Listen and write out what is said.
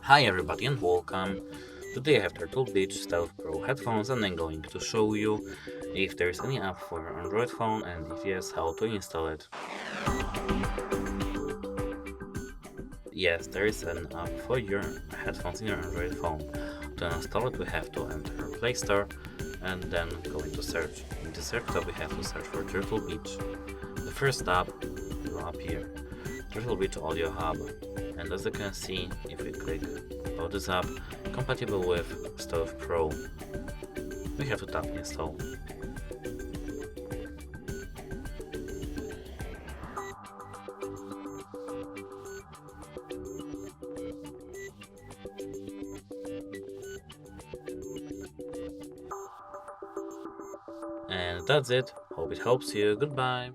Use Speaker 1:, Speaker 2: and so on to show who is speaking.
Speaker 1: Hi everybody and welcome. Today I have Turtle Beach Stealth Pro headphones and I'm going to show you if there is any app for your Android phone and if yes, how to install it. Yes, there is an app for your headphones in your Android phone. To install it we have to enter Play Store and then go into search. In the search tab we have to search for Turtle Beach. The first tab will appear, Turtle Beach Audio Hub. And as you can see, if we click about this app, compatible with Stealth Pro, we have to tap install. And that's it. Hope it helps you. Goodbye.